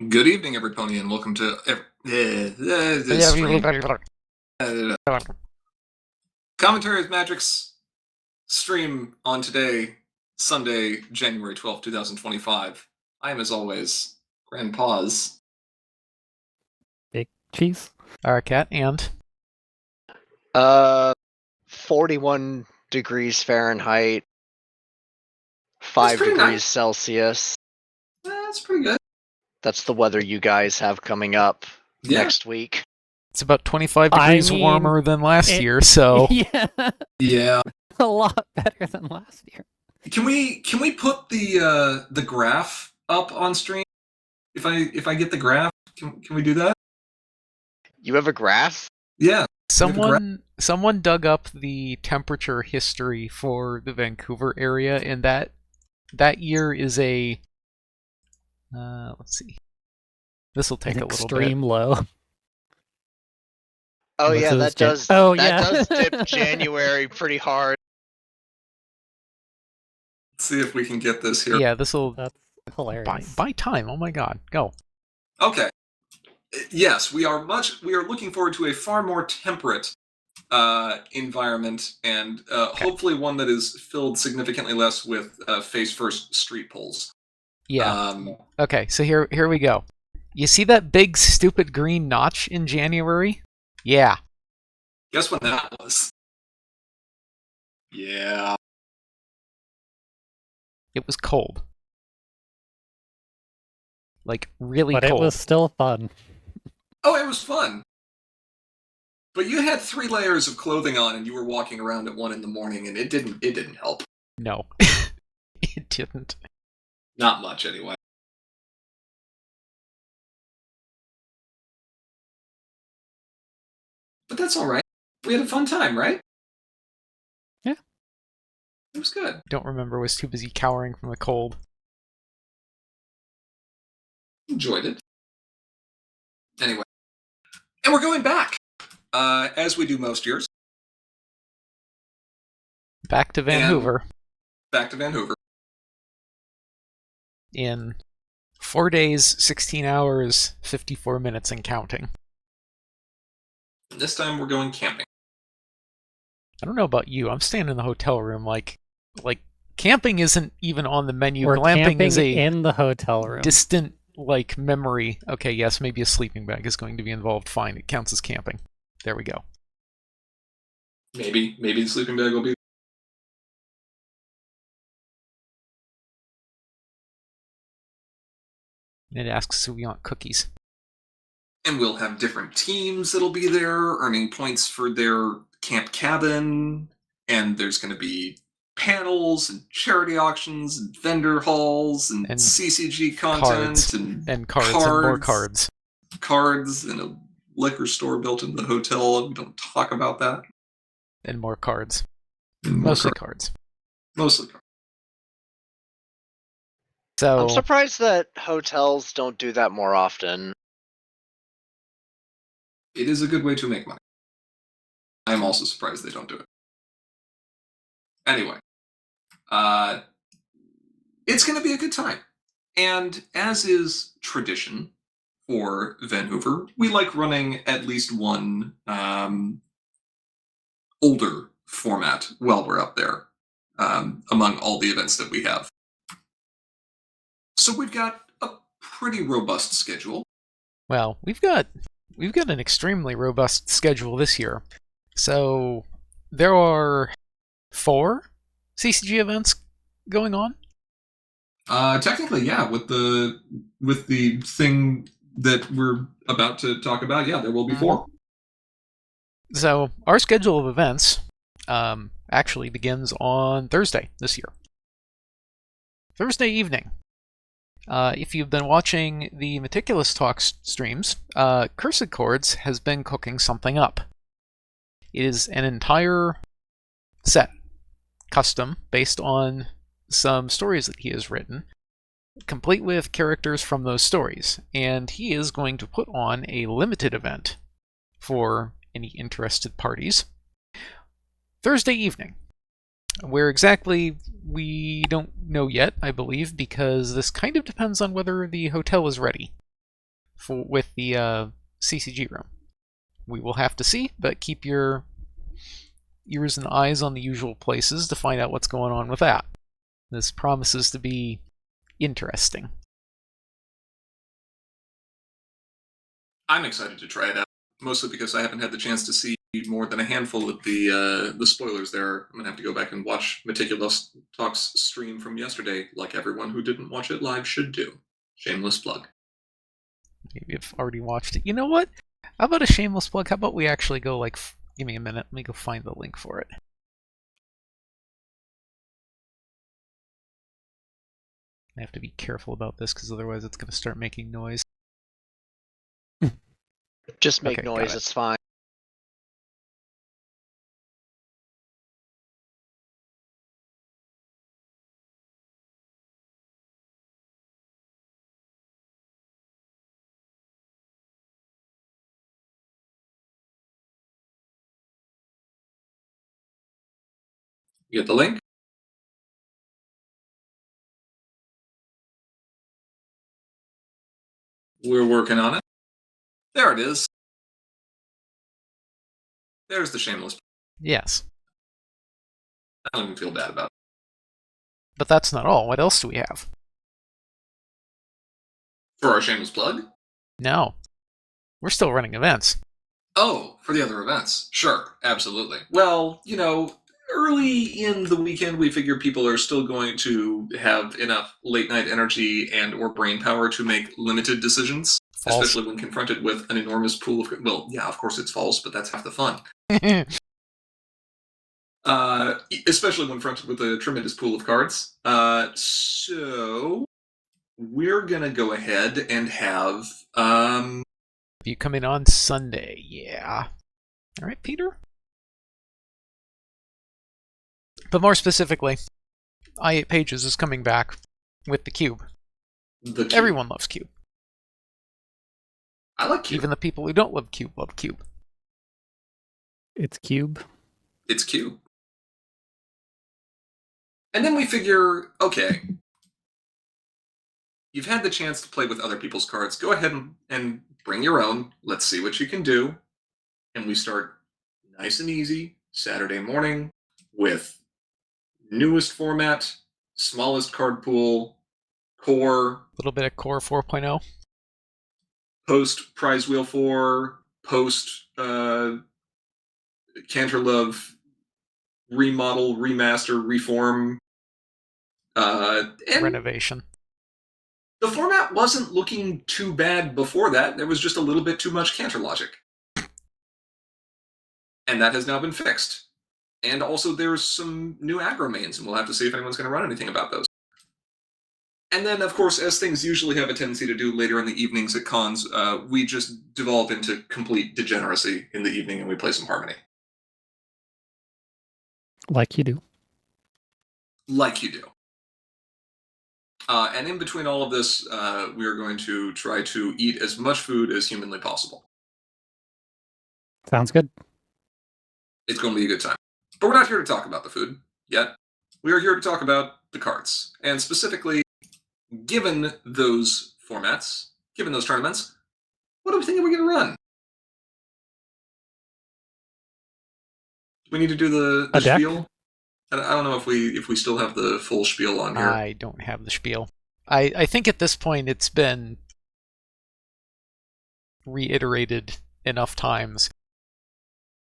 Good evening, everybody, and welcome to this stream. Commentary with Magic's stream on today, Sunday, January 12th, 2025. I am, as always, Grandpa's. Big cheese. Cat and 41 degrees Fahrenheit, 5 pretty degrees nice. Celsius. That's pretty good. That's the weather you guys have coming up next week. it's about 25 degrees warmer than last year, so Yeah. A lot better than last year. Can we put the graph up on stream? If I get the graph, can we do that? You have a graph? Yeah. Someone dug up the temperature history for the Vancouver area, and that year is a let's see. This will take a little bit. Extreme low. Oh yeah, that does. Oh that yeah, does dip January pretty hard. Let's see if we can get this here. Yeah, this will. That's hilarious. Buy time. Oh my God, go. Okay. Yes, we are looking forward to a far more temperate environment, and hopefully one that is filled significantly less with face-first street poles. Yeah. Okay, so here we go. You see that big stupid green notch in January? Yeah. Guess when that was? Yeah. It was cold. Like, really but cold. It was still fun. Oh, it was fun. But you had 3 layers of clothing on, and you were walking around at 1 in the morning, and it didn't help. No. It didn't. Not much, anyway. But that's all right. We had a fun time, right? Yeah. It was good. Don't remember. Was too busy cowering from the cold. Enjoyed it. Anyway. And we're going back. As we do most years. Back to Vanhoover. Back to Vanhoover. In 4 days, 16 hours, 54 minutes and counting. This time we're going camping. I don't know about you. I'm staying in the hotel room. Like camping isn't even on the menu. We're Glamping camping is a in the hotel room. distant memory. Okay, yes, maybe a sleeping bag is going to be involved. Fine, it counts as camping. There we go. Maybe the sleeping bag will be. And it asks if we want cookies. And we'll have different teams that'll be there, earning points for their camp cabin. And there's going to be panels and charity auctions and vendor halls and CCG content cards, and cards and more cards. Cards and a liquor store built into the hotel, and we don't talk about that. And more cards. Mostly cards. Mostly cards. So I'm surprised that hotels don't do that more often. It is a good way to make money. I'm also surprised they don't do it. Anyway, it's going to be a good time. And as is tradition for Vanhoover, we like running at least one older format while we're up there, among all the events that we have. So we've got a pretty robust schedule. Well, we've got an extremely robust schedule this year. So there are 4 CCG events going on. Technically, yeah. With the thing that we're about to talk about, yeah, there will be 4. So our schedule of events actually begins on Thursday this year. Thursday evening. If you've been watching the Meticulous Talks streams, Cursed Chords has been cooking something up. It is an entire set, custom, based on some stories that he has written, complete with characters from those stories, and he is going to put on a limited event for any interested parties Thursday evening. Where exactly, we don't know yet, I believe, because this kind of depends on whether the hotel is ready. with the CCG room. We will have to see, but keep your ears and eyes on the usual places to find out what's going on with that. This promises to be interesting. I'm excited to try it out, mostly because I haven't had the chance to see more than a handful of the spoilers there. I'm gonna have to go back and watch Meticulous Talk's stream from yesterday, like everyone who didn't watch it live should do. Shameless plug. Maybe I've already watched it. You know what? How about a shameless plug? How about we actually go, like, give me a minute. Let me go find the link for it. I have to be careful about this because otherwise it's going to start making noise. Just make Okay, got noise, it. it's fine. You get the link? We're working on it. There it is. There's the shameless. Yes. I don't even feel bad about it. But that's not all. What else do we have? For our shameless plug? No. We're still running events. Oh, for the other events. Sure, absolutely. Well, you know, early in the weekend, we figure people are still going to have enough late night energy and or brain power to make limited decisions, False. especially when confronted with an enormous pool of... Well, yeah, of course it's false, but that's half the fun. Especially when confronted with a tremendous pool of cards. So we're gonna go ahead and have... You come in on Sunday, yeah. All right, Peter? But more specifically, I8 Pages is coming back with the Cube. the Cube. Everyone loves Cube. I like Cube. Even the people who don't love Cube love Cube. It's Cube. It's Cube. And then we figure, okay, you've had the chance to play with other people's cards. Go ahead and bring your own. Let's see what you can do. And we start nice and easy Saturday morning with newest format, smallest card pool, core, A little bit of Core 4.0. post Prize Wheel 4, post Canterlove remodel, remaster, reform. And Renovation. the format wasn't looking too bad before that. There was just a little bit too much counter logic. And that has now been fixed. And also there's some new aggro mains, and we'll have to see if anyone's going to run anything about those. And then, of course, as things usually have a tendency to do later in the evenings at cons, we just devolve into complete degeneracy in the evening and we play some Harmony. Like you do. Like you do. And in between all of this, we are going to try to eat as much food as humanly possible. Sounds good. It's going to be a good time. But we're not here to talk about the food yet. We are here to talk about the cards. And specifically, given those formats, given those tournaments, what do we think we're going to run? Do we need to do the deck? spiel? I don't know if we still have the full spiel on here. I don't have the spiel. I think at this point it's been reiterated enough times.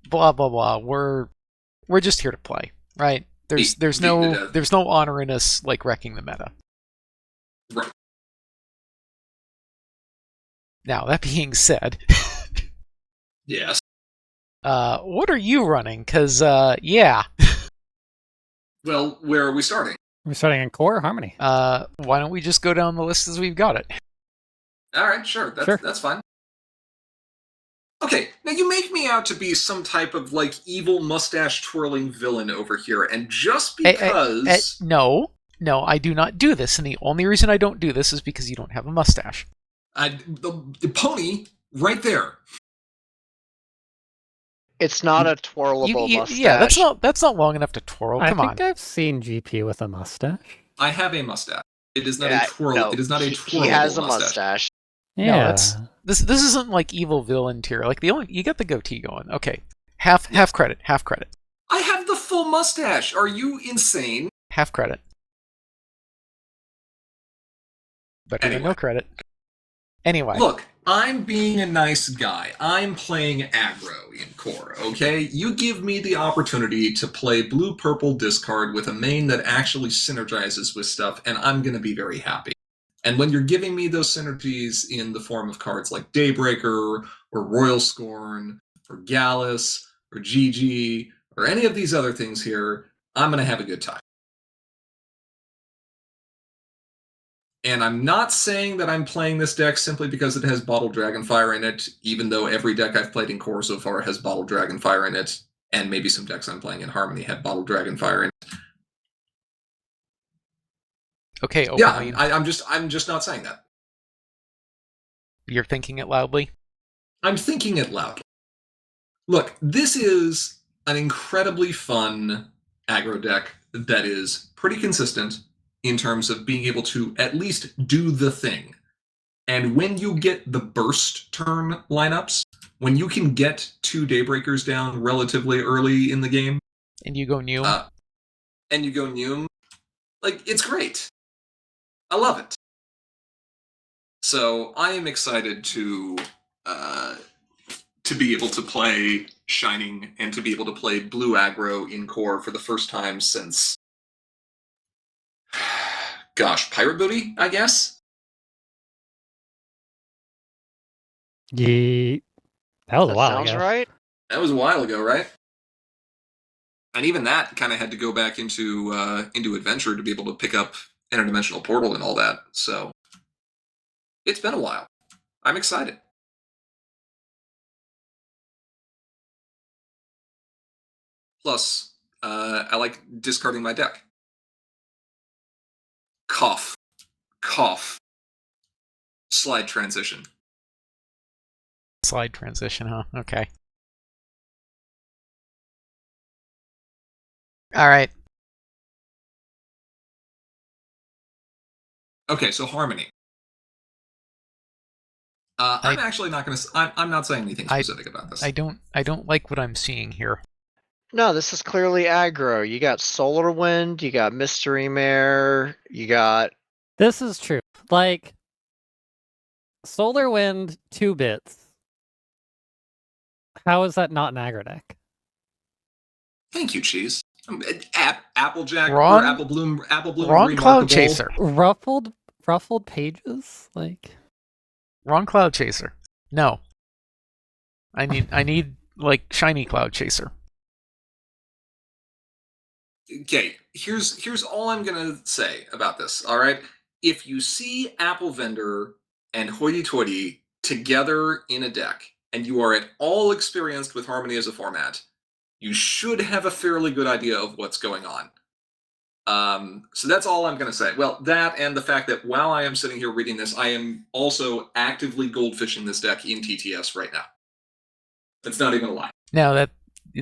Blah blah blah. We're just here to play, right? There's Beat to no death. there's no honor in us like wrecking the meta. Right. Now that being said, Yes. what are you running? Cause yeah. Well, where are we starting? We're starting in Core or Harmony. Why don't we just go down the list as we've got it? All right, sure. That's fine. Okay, now you make me out to be some type of, like, evil mustache-twirling villain over here, and just because... No, I do not do this, and the only reason I don't do this is because you don't have a mustache. The pony, right there. It's not a twirlable mustache. Yeah, that's not long enough to twirl. Come I on. think I've seen GP with a mustache. I have a mustache. It is not Yeah, a twirl. no, it is not a he twirlable has a mustache. mustache. Yeah. that's this isn't like evil villain tier. Like you got the goatee going. Okay, half credit, half credit, I have the full mustache. Are you insane? half credit. Better than Anyway. no credit. Anyway, Look, I'm being a nice guy. I'm playing aggro in core, okay? You give me the opportunity to play blue-purple discard with a main that actually synergizes with stuff, and I'm going to be very happy. And when you're giving me those synergies in the form of cards like Daybreaker, or Royal Scorn, or Gallus, or GG, or any of these other things here, I'm going to have a good time. And I'm not saying that I'm playing this deck simply because it has Bottled Dragonfire in it, even though every deck I've played in core so far has Bottled Dragonfire in it, and maybe some decks I'm playing in Harmony had Bottled Dragonfire in it. okay, Yeah, openly, I'm just not saying that. you're thinking it loudly. I'm thinking it loudly. Look, this is an incredibly fun aggro deck that is pretty consistent in terms of being able to at least do the thing. And when you get the burst turn lineups, when you can get 2 Daybreakers down relatively early in the game, And you go new. and you go Neum, like, it's great. I love it. So I am excited to be able to play Shining and to be able to play blue aggro in core for the first time since, gosh, Pirate Booty, I guess? Yeet. That was a That while sounds ago. right. That was a while ago, right? And even that kind of had to go back into Adventure to be able to pick up Interdimensional Portal and all that. So it's been a while. I'm excited. Plus, I like discarding my deck. Cough. Cough. Slide transition. Slide transition, huh? Okay. All right. Okay, so Harmony. I'm actually not going to. I'm not saying anything specific about this. I don't like what I'm seeing here. No, this is clearly aggro. You got Solar Wind, you got Mystery Mare, you got This is true. Like, Solar Wind, 2 bits. How is that not an aggro deck? Thank you, Cheese. Applejack Ron- or Apple Bloom. Wrong Remarkable. Cloud Chaser. Ruffled pages? Like, Wrong Cloud Chaser. No. I need like shiny Cloud Chaser. Okay, here's all I'm gonna say about this. All right, if you see Apple Vendor and Hoity Toity together in a deck, and you are at all experienced with Harmony as a format, you should have a fairly good idea of what's going on. So that's all I'm gonna say. Well, that and the fact that while I am sitting here reading this, I am also actively goldfishing this deck in TTS right now. That's not even a lie. No,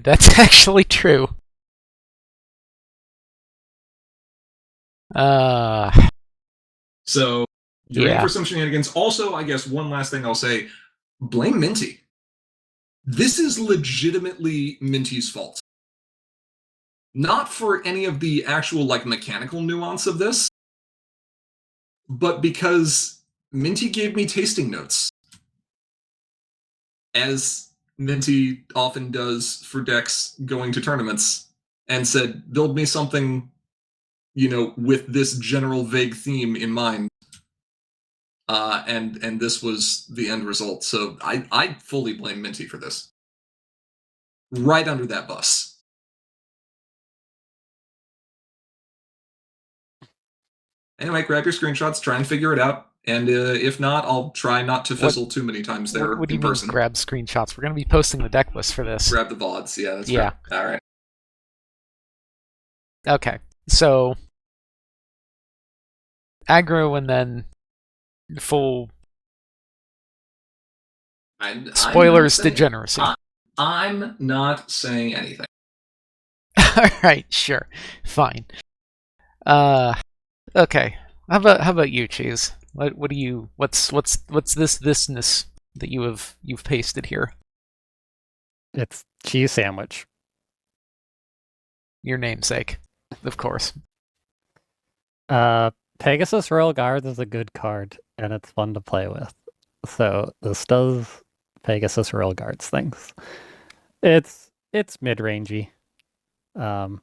that's actually true. So you're in Yeah. for some shenanigans. Also, I guess one last thing I'll say: blame Minty. This is legitimately Minty's fault. Not for any of the actual like mechanical nuance of this, but because Minty gave me tasting notes, as Minty often does for decks going to tournaments, and said, "Build me something, with this general vague theme in mind." And this was the end result. So I fully blame Minty for this. Right under that bus. Anyway, grab your screenshots, try and figure it out. And if not, I'll try not to fizzle too many times there What do in you person. mean grab screenshots? We're going to be posting the deck list for this. Grab the VODs. Yeah, that's Yeah. true. All right. Okay, so aggro and then full spoilers degeneracy. I'm not saying anything. All right, sure, fine. Okay. How about you, Cheese? What do you? What's thisness that you've pasted here? It's cheese sandwich. Your namesake, of course. Pegasus Royal Guards is a good card, and it's fun to play with. So this does Pegasus Royal Guards things. It's mid-rangey. Doubt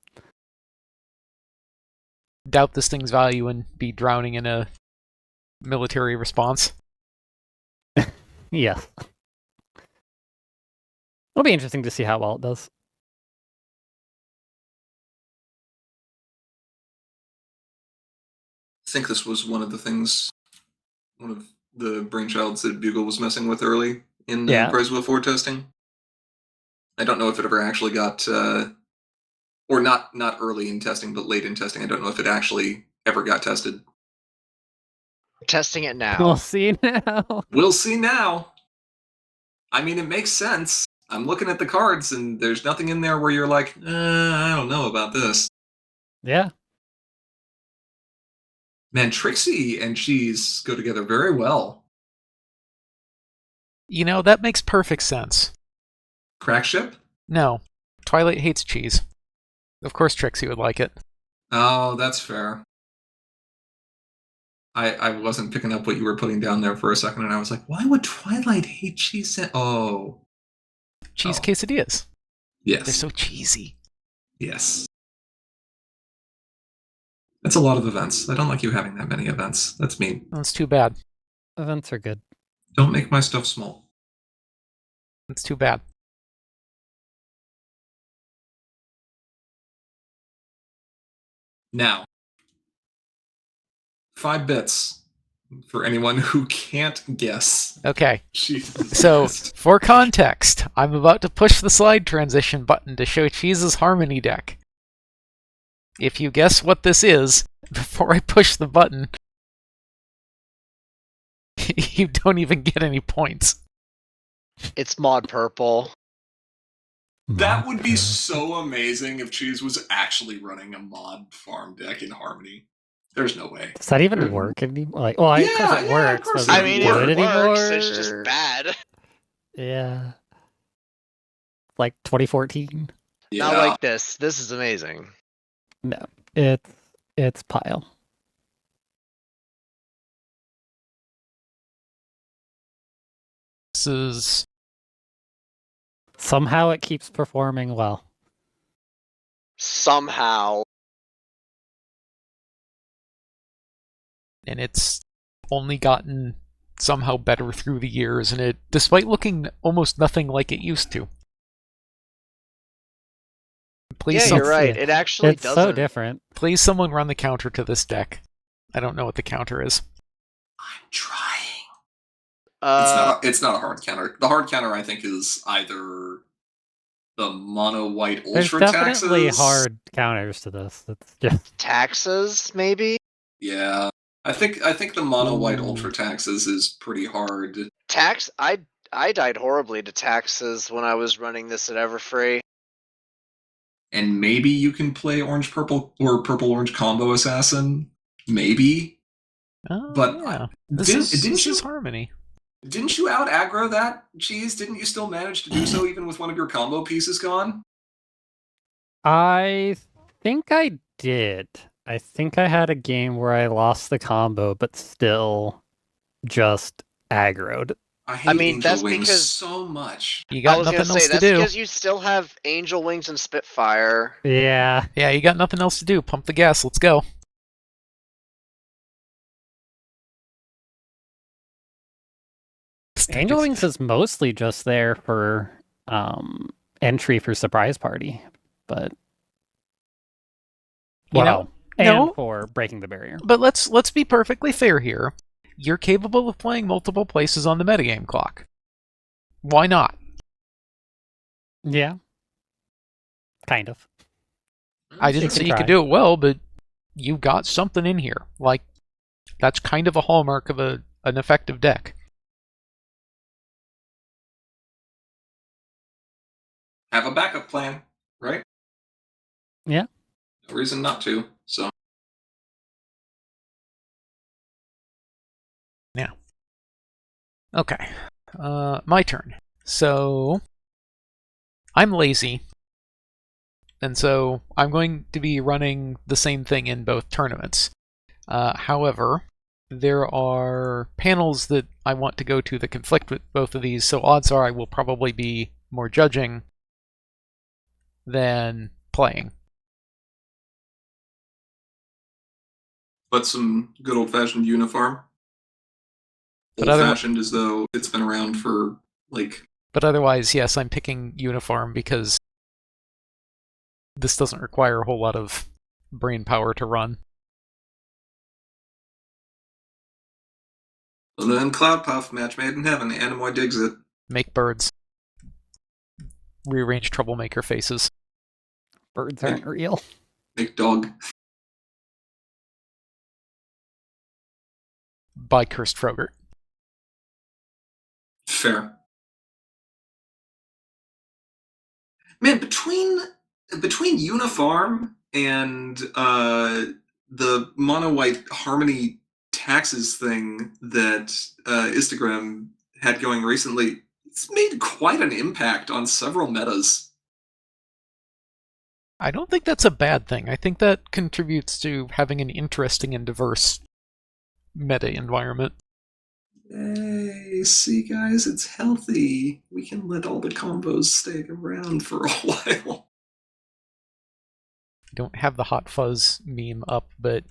this thing's value and be drowning in a military response. Yeah. It'll be interesting to see how well it does. I think this was one of the brainchilds that Bugle was messing with early in Yeah. Prize Wheel 4 testing. I don't know if it ever actually got, or not early in testing, but late in testing. I don't know if it actually ever got tested. Testing it now. We'll see now. We'll see now. I mean, it makes sense. I'm looking at the cards, and there's nothing in there where you're like, I don't know about this. Yeah. Man, Trixie and cheese go together very well. You know, that makes perfect sense. Crack ship? No, Twilight hates cheese. Of course Trixie would like it. Oh, that's fair. I wasn't picking up what you were putting down there for a second, and I was like, why would Twilight hate cheese? Oh. Cheese Oh. quesadillas. Yes. They're so cheesy. Yes. That's a lot of events. I don't like you having that many events. That's mean. That's too bad. Events are good. Don't make my stuff small. That's too bad. Now, 5 bits for anyone who can't guess. Okay. Jesus So, Christ. for context, I'm about to push the slide transition button to show Cheese's Harmony deck. If you guess what this is, before I push the button, you don't even get any points. It's mod purple. That would be so amazing if Cheese was actually running a mod farm deck in Harmony. There's no way. Does that even work anymore? Like, well, of course Yeah, it yeah, works. of course but it I mean, would it anymore? works. It's just bad. Yeah. Like 2014. Yeah. Not like this. This is amazing. No, it's pile. This is... Somehow it keeps performing well. Somehow. And it's only gotten somehow better through the years, and it, despite looking almost nothing like it used to. Please, Yeah, you're right. It actually It's doesn't. so different. please someone run the counter to this deck. I don't know what the counter is. I'm trying. Uh, It's not a hard counter. The hard counter, I think, is either the mono white There's ultra definitely taxes. hard counters to this. It's just taxes, maybe? Yeah. I think the mono white Ooh. ultra taxes is pretty hard. Tax? I died horribly to taxes when I was running this at Everfree. And maybe you can play orange purple or purple orange combo assassin. Maybe. Oh, But yeah. Didn't This you is Harmony. didn't you out aggro that, Cheese? Didn't you still manage to do so even with one of your combo pieces gone? I think I did. I think I had a game where I lost the combo, but still just aggroed. I hate mean, Angel that's Wings because- so much. You I got was nothing gonna say, else to that's do. because you still have Angel Wings and Spitfire. Yeah. Yeah, you got nothing else to do. Pump the gas. Let's go. Angel Wings is mostly just there for entry for Surprise Party, but You well, know, and no. for breaking the barrier. But let's be perfectly fair here. You're capable of playing multiple places on the metagame clock. Why not? Yeah. Kind of. I didn't You say can you could try. do it well, but you got something in here. Like, that's kind of a hallmark of an effective deck. Have a backup plan, right? Yeah. No reason not to. So Okay. My turn. So, I'm lazy. And so, I'm going to be running the same thing in both tournaments. However, there are panels that I want to go to that conflict with both of these, so odds are I will probably be more judging than playing. But some good old-fashioned uniform. But other- Old-fashioned as though it's been around for, like... But otherwise, yes, I'm picking uniform because this doesn't require a whole lot of brain power to run. And then Cloud Puff, match made in heaven. Animoy digs it. Make birds. Rearrange troublemaker faces. Birds aren't real. Make dog. By Cursed Frogurt. Fair. Man, between Uniform and the mono white harmony taxes thing that Instagram had going recently, it's made quite an impact on several metas. I don't think that's a bad thing. I think that contributes to having an interesting and diverse meta environment. Hey, see guys, it's healthy. We can let all the combos stay around for a while. I don't have the Hot Fuzz meme up, but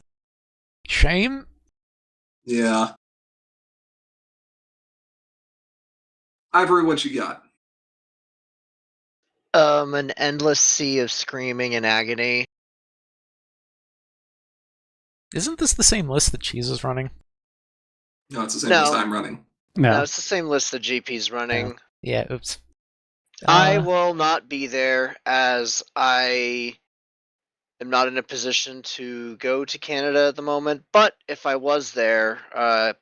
shame? Yeah. Ivory, what you got? An endless sea of screaming and agony. Isn't this the same list that Cheese is running? No, it's the same No. list I'm running. No, No. it's the same list that GP's running. Yeah, oops. I will not be there as I am not in a position to go to Canada at the moment. But if I was there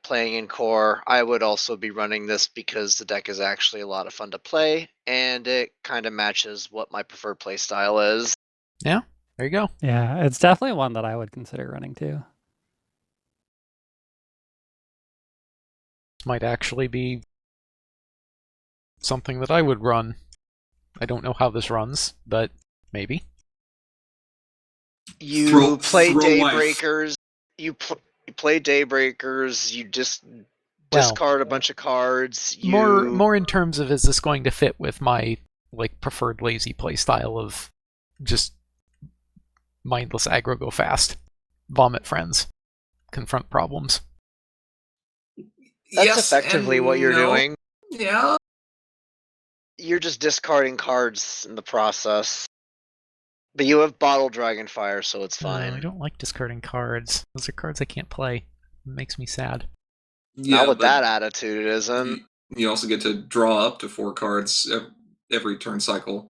playing in core, I would also be running this because the deck is actually a lot of fun to play and it kind of matches what my preferred play style is. Yeah, there you go. Yeah, it's definitely one that I would consider running too. This might actually be something that I would run. I don't know how this runs, but maybe. You play throw life. Daybreakers. You play Daybreakers. You just discard a bunch of cards. More in terms of, is this going to fit with my preferred lazy play style of just mindless aggro, go fast, vomit friends, confront problems. That's Yes effectively and what you're no. doing. Yeah. You're just discarding cards in the process. But you have Bottle Dragonfire, so it's fine. I don't like discarding cards. Those are cards I can't play. It makes me sad. Yeah, Not with but that attitude, it isn't. you also get to draw up to 4 cards every turn cycle.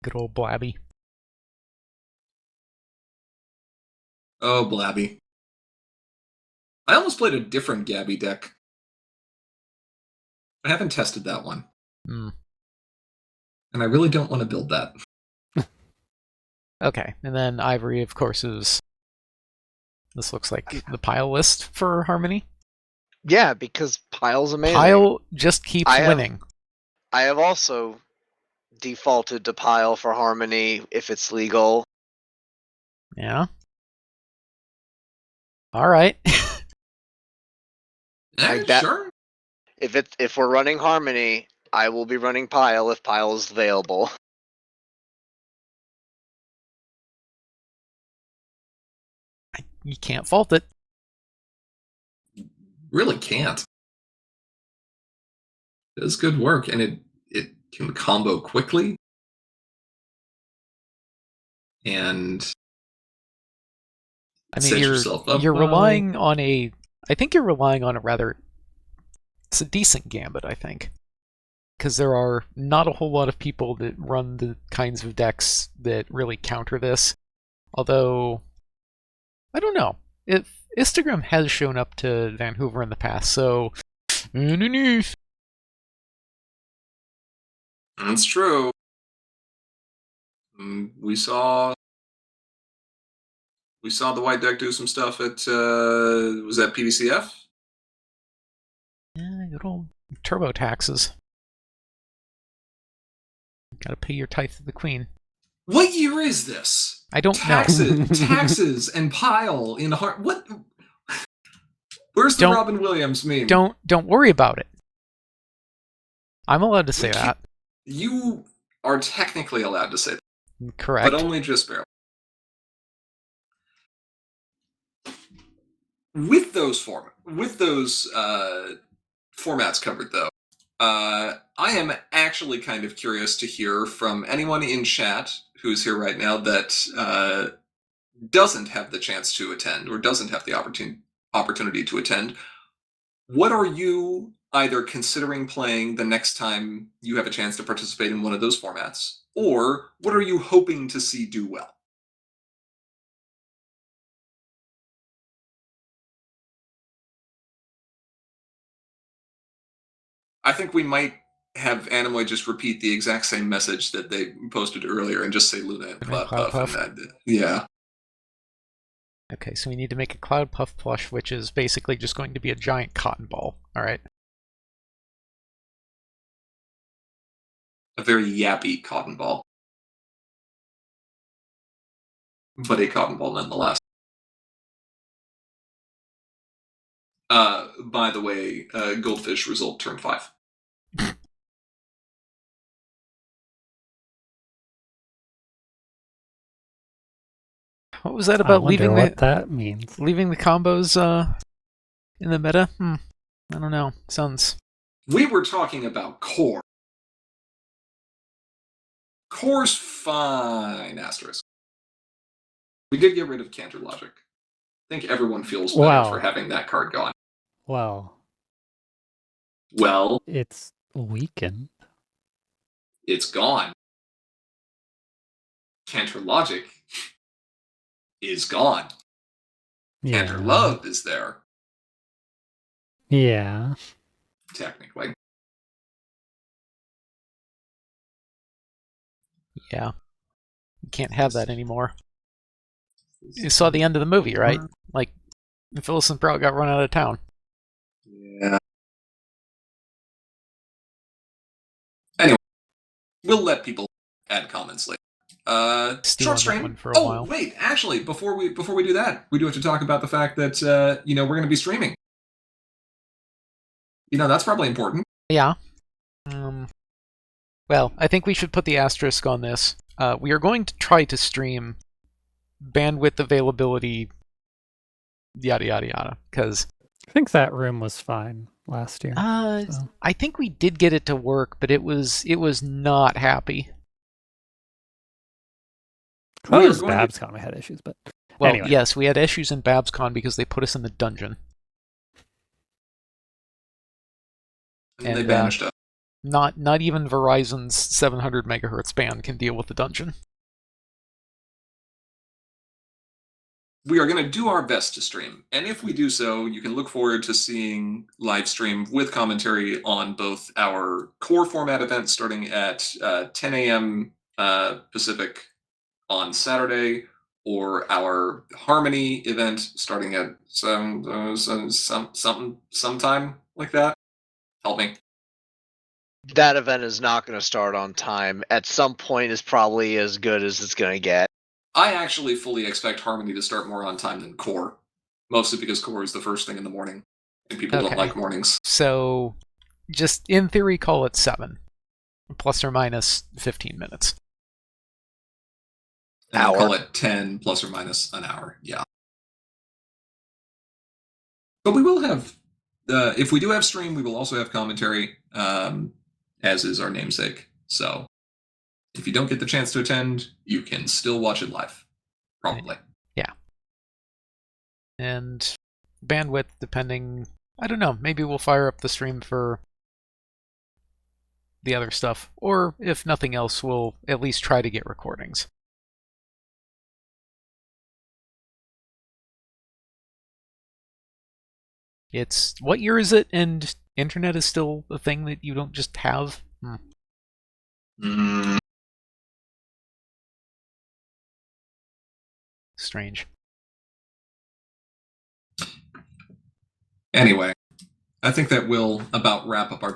Good old Blabby. Oh, Blabby. I almost played a different Gabby deck. I haven't tested that one. Mm. And I really don't want to build that. Okay, and then Ivory, of course, is... This looks like the pile list for Harmony. Yeah, because Pile's amazing. Pile just keeps winning. I have also defaulted to Pile for Harmony if it's legal. Yeah. Alright. Like that- Sure. If we're running Harmony, I will be running Pile if Pile is available. You can't fault it. Really can't. It does good work, and it can combo quickly. And I mean, set yourself up you're well. relying on a... I think you're relying on a rather... It's a decent gambit, I think. Because there are not a whole lot of people that run the kinds of decks that really counter this. Although, I don't know. Instagram has shown up to Vanhoover in the past, so... That's true. We saw the white deck do some stuff at was that PDCF? good old turbo taxes. Gotta pay your tithe to the queen. What year is this? I don't know. Taxes and pile in heart. What? Where's the Don't- Robin Williams meme? Don't worry about it. I'm allowed to say We that. You are technically allowed to say that, Correct. but only just barely. With those formats covered, though, I am actually kind of curious to hear from anyone in chat who's here right now that doesn't have the chance to attend or doesn't have the opportunity to attend. What are you either considering playing the next time you have a chance to participate in one of those formats, or what are you hoping to see do well? I think we might have Animoy just repeat the exact same message that they posted earlier and just say Luna and Cloud Puff. And that, yeah. Okay, so we need to make a Cloud Puff plush, which is basically just going to be a giant cotton ball. All right. A very yappy cotton ball. But a cotton ball nonetheless. By the way, Goldfish result turn 5. What was that I about wonder leaving what that means. leaving the combos in the meta? I don't know. Sounds. We were talking about core. Core's fine, asterisk. We did get rid of Cantor Logic. I think everyone feels better Wow. for having that card gone. Well, Well, it's weakened. it's gone. Cantor Logic is gone. Cantor Yeah. Love is there, Yeah. technically. Yeah. You can't have that anymore. You saw the end of the movie, right? Like, Phyllis and Sprout got run out of town. Yeah. Anyway, we'll let people add comments later. Stew Short on that stream. one for a while. Wait, actually, before we do that, we do have to talk about the fact that we're going to be streaming. That's probably important. Yeah. Well, I think we should put the asterisk on this. We are going to try to stream bandwidth availability, yada yada yada. Because I think that room was fine last year. So. I think we did get it to work, but it was not happy. Well, We are just going to- BabsCon had issues, but Well, anyway. yes, we had issues in BabsCon because they put us in the dungeon. And they And, banished us. Not even Verizon's 700 megahertz band can deal with the dungeon. We are going to do our best to stream. And if we do so, you can look forward to seeing live stream with commentary on both our core format event starting at 10 a.m. Pacific on Saturday, or our Harmony event starting at sometime like that. Help me. That event is not going to start on time. At some point, is probably as good as it's going to get. I actually fully expect Harmony to start more on time than Core, mostly because Core is the first thing in the morning, and people don't Okay. like mornings. So, just in theory, call it 7, plus or minus 15 minutes. And I'll Hour. call it 10 plus or minus an hour. Yeah. But we will have, if we do have stream, we will also have commentary, as is our namesake. So if you don't get the chance to attend, you can still watch it live. Probably. Yeah. And bandwidth, depending, I don't know, maybe we'll fire up the stream for the other stuff. Or if nothing else, we'll at least try to get recordings. What year is it? And internet is still a thing that you don't just have? Mm. Strange. Anyway, I think that will about wrap up our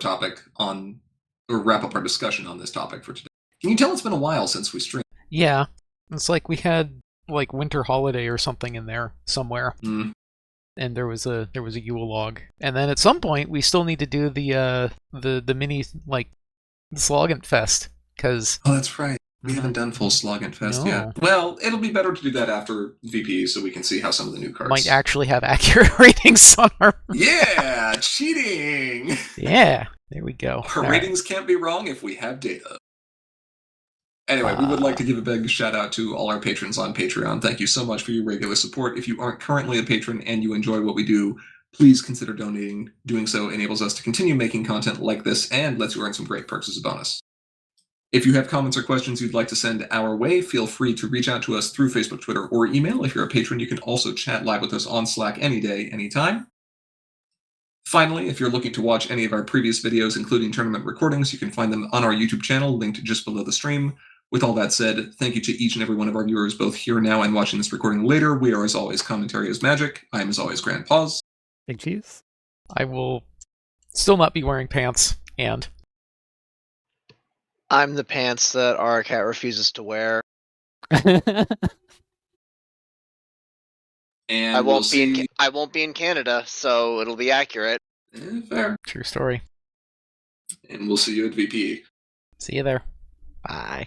wrap up our discussion on this topic for today. Can you tell it's been a while since we streamed? Yeah, it's like we had like winter holiday or something in there somewhere, and there was a Yule log, and then at some point we still need to do the mini like Sloggant Fest because Oh, that's right. We haven't done full Sloggant Fest yet. Well, it'll be better to do that after VP so we can see how some of the new cards might actually have accurate ratings on our. Yeah, cheating. Yeah, there we go. Our ratings can't be wrong if we have data. Anyway, we would like to give a big shout out to all our patrons on Patreon. Thank you so much for your regular support. If you aren't currently a patron and you enjoy what we do, please consider donating. Doing so enables us to continue making content like this and lets you earn some great perks as a bonus. If you have comments or questions you'd like to send our way, feel free to reach out to us through Facebook, Twitter, or email. If you're a patron, you can also chat live with us on Slack any day, anytime. Finally, if you're looking to watch any of our previous videos, including tournament recordings, you can find them on our YouTube channel, linked just below the stream. With all that said, thank you to each and every one of our viewers, both here now and watching this recording later. We are, as always, Commentary is Magic. I am, as always, Grand Pause. Big cheese. I will still not be wearing pants, and I'm the pants that our cat refuses to wear. And I won't be in Canada, so it'll be accurate. Fair. true story. And we'll see you at VP. See you there. Bye.